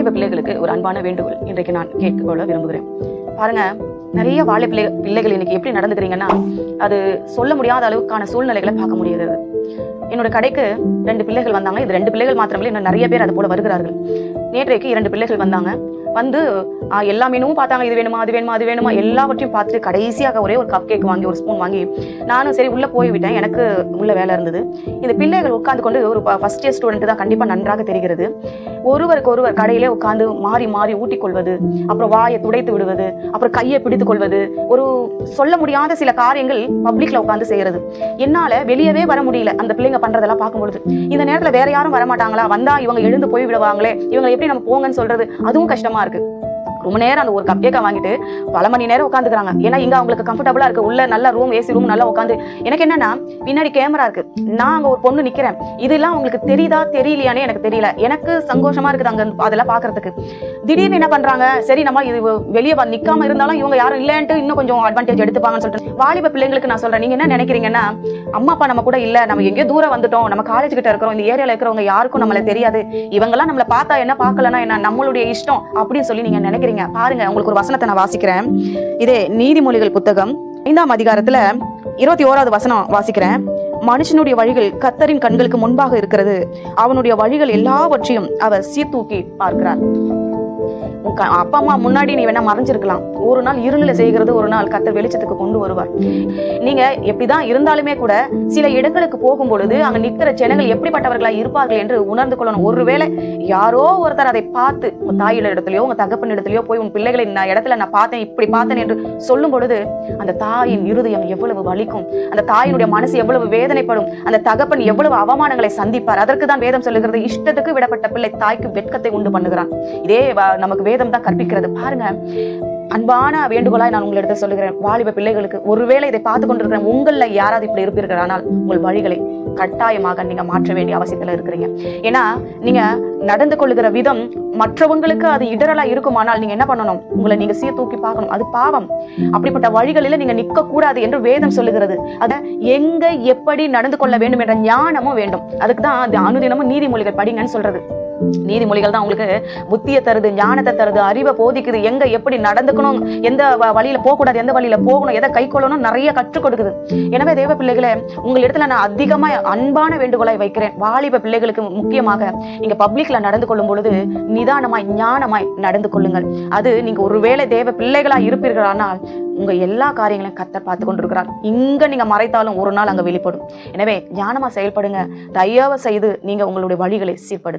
வாலிப பிள்ளைகளுக்கு ஒரு அன்பான வேண்டுகோள் இன்றைக்கு நான் கேட்கொள்ள விரும்புகிறேன். பாருங்க, நிறைய வாலிப பிள்ளைகள் இன்னைக்கு எப்படி நடந்துக்கிறீங்கன்னா, அது சொல்ல முடியாத அளவுக்கான சூழ்நிலைகளை பார்க்க முடியுது. என்னோட கடைக்கு 2 பிள்ளைகள் வந்தாங்க. இது 2 பிள்ளைகள் மாத்திரமே, இன்னும் நிறைய பேர் அது போல வருகிறார்கள். நேற்றைக்கு 2 பிள்ளைகள் வந்தாங்க. வந்து எல்லா மெனுவும் பார்த்தாங்க. இது வேணுமா, அது வேணுமா, அது வேணுமா, எல்லாவற்றையும் பார்த்துட்டு கடைசியாக ஒரே ஒரு கப் கேக் வாங்கி, ஒரு ஸ்பூன் வாங்கி, நானும் சரி உள்ள போய்விட்டேன். எனக்கு உள்ள வேலை இருந்தது. இந்த பிள்ளைகள் உட்கார்ந்து கொண்டு, ஒரு ஃபர்ஸ்ட் இயர் ஸ்டூடெண்ட் தான், கண்டிப்பா நன்றாக தெரிகிறது. ஒருவருக்கு ஒருவர் கடையிலே உட்கார்ந்து மாறி மாறி ஊட்டிக்கொள்வது, அப்புறம் வாயை துடைத்து விடுவது, அப்புறம் கையை பிடித்துக் கொள்வது, ஒரு சொல்ல முடியாத சில காரியங்கள் பப்ளிக்ல உட்கார்ந்து செய்யறது. என்னால வெளியவே வர முடியல அந்த பிள்ளைங்க பண்றதெல்லாம் பார்க்கும்பொழுது. இந்த நேரத்துல வேற யாரும் வரமாட்டாங்களா? வந்தா இவங்க எழுந்து போய் விடுவாங்களே, இவங்க எப்படி நம்ம போங்கன்னு சொல்றது, அதுவும் கஷ்டமா இருக்கு. ரொம்ப நேரம் அந்த ஒரு கப் கேக்க வாங்கிட்டு பல மணி நேரம் உட்காந்துக்கிறாங்க. ஏன்னா இங்க அவங்களுக்கு கம்ஃபர்டபுளா இருக்கு. உள்ள நல்ல ரூம், ஏசி ரூம், நல்லா உட்காந்து. எனக்கு என்னன்னா, பின்னாடி கேமரா இருக்கு, நான் அங்க ஒரு பொண்ணு நிக்கிறேன். இதெல்லாம் உங்களுக்கு தெரியுதா தெரியலையானே எனக்கு தெரியல. எனக்கு சந்தோஷமா இருக்குது அங்க அதெல்லாம் பாக்குறதுக்கு. திடீர்னு என்ன பண்றாங்க, சரி நம்ம இது வெளியே நிக்காம இருந்தாலும் இவங்க யாரும் இல்லன்ட்டு இன்னும் கொஞ்சம் அட்வான்டேஜ் எடுத்துப்பாங்கன்னு சொல்லிட்டு, வாலிப பிள்ளைங்களுக்கு நான் சொல்றேன், நீங்க என்ன நினைக்கிறீங்கன்னா, அம்மா அப்பா நம்ம கூட இல்ல, நம்ம எங்கேயோ தூரம் வந்துட்டோம், நம்ம காலேஜ் கிட்ட இருக்கிறோம், இந்த ஏரியால இருக்கிறவங்க யாருக்கும் நம்மள தெரியாது, இவங்கெல்லாம் நம்மள பார்த்தா என்ன பார்க்கலன்னா என்ன, நம்மளுடைய இஷ்டம் அப்படின்னு சொல்லி நீங்க நினைக்கிறீங்க. பாருங்க, உங்களுக்கு ஒரு வசனத்தை நான் வாசிக்கிறேன். இதே நீதிமொழிகள் புத்தகம் 5ஆம் அதிகாரத்துல 21வது வசனம் வாசிக்கிறேன். மனுஷனுடைய வழிகள் கர்த்தரின் கண்களுக்கு முன்பாக இருக்கிறது, அவனுடைய வழிகள் எல்லாவற்றையும் அவர் சீர்தூக்கி பார்க்கிறார். அப்பா அம்மா முன்னாடி நீ வேணா மறைஞ்சிருக்கலாம், ஒரு நாள் இருளில செய்கிறது ஒரு நாள் கர்த்தர் வெளிச்சத்துக்கு கொண்டு வருவார். நீங்க எப்படிதான் இருந்தாலுமே கூட சில இடங்களுக்கு போகும் பொழுது அங்க நிக்கிற ஜனங்கள் எப்படிப்பட்டவர்களா இருப்பார்கள் என்று உணர்ந்து கொள்ளணும். ஒருவேளை யாரோ ஒருத்தர் அதை பார்த்து உங்க தாயில இடத்துலயோ உங்க தகப்பன் இடத்துலயோ போய் உன் பிள்ளைகளை இடத்துல நான் பார்த்தேன், இப்படி பார்த்தேன் என்று சொல்லும் பொழுது அந்த தாயின் இருதயம் எவ்வளவு வலிக்கும், அந்த தாயினுடைய மனசு எவ்வளவு வேதனைப்படும், அந்த தகப்பன் எவ்வளவு அவமானங்களை சந்திப்பார். அதற்கு தான் வேதம் சொல்லுகிறது, இஷ்டத்துக்கு விடப்பட்ட பிள்ளை தாய்க்கு வெட்கத்தை உண்டு பண்ணுகிறான். இதே நமக்கு வேதம் தான் கற்பிக்கிறது. பாருங்க, அன்பான வேண்டுகோளாய் நான் உங்களிடத்தில் சொல்லுகிறேன், வாலிப பிள்ளைகளுக்கு, ஒருவேளை இதை பார்த்து கொண்டிருக்கிறேன் உங்கள யாராவது இப்படி இருப்பீர்கள், ஆனால் உங்கள் வழிகளை கட்டாயமாக நீங்க மாற்ற வேண்டிய அவசியத்துல இருக்கிறீங்க. ஏன்னா நீங்க நடந்து கொள்ளுகிற விதம் மற்றவங்களுக்கு அது இடரலா இருக்குமானால் நீங்க என்ன பண்ணணும், உங்களை நீங்க சீர்தூக்கி பார்க்கணும். அது பாவம். அப்படிப்பட்ட வழிகளில நீங்க நிற்க கூடாது என்று வேதம் சொல்லுகிறது. அத எங்க எப்படி நடந்து கொள்ள வேண்டும் என்ற ஞானமும் வேண்டும். அதுக்குதான் அது அனுதினமும் நீதிமொழிகள் படிங்கன்னு சொல்றது. நீதிமொழிகள் தான் உங்களுக்கு புத்தியை தருது, ஞானத்தை தருது, அறிவை போதிக்குது, எங்க எப்படி நடந்துக்கணும், எந்த வழியில போகக்கூடாது, எந்த வழியில போகணும், எதை கை கொள்ளணும், நிறைய கற்றுக் கொடுக்குது. எனவே தேவ பிள்ளைகளை உங்கள் இடத்துல நான் அதிகமா அன்பான வேண்டுகோளாய் வைக்கிறேன். வாலிப பிள்ளைகளுக்கு முக்கியமாக நீங்க பப்ளிக்ல நடந்து கொள்ளும் பொழுது நிதானமாய் ஞானமாய் நடந்து கொள்ளுங்கள். அது நீங்க ஒருவேளை தேவ பிள்ளைகளா இருப்பீர்களானால் உங்க எல்லா காரியங்களையும் கர்த்தர் பார்த்து கொண்டிருக்கிறார். இங்க நீங்க மறைத்தாலும் ஒரு நாள் அங்க வெளிப்படும். எனவே ஞானமா செயல்படுங்க. தயவு செய்து நீங்க உங்களுடைய வழிகளை சீர்படுத்துங்க.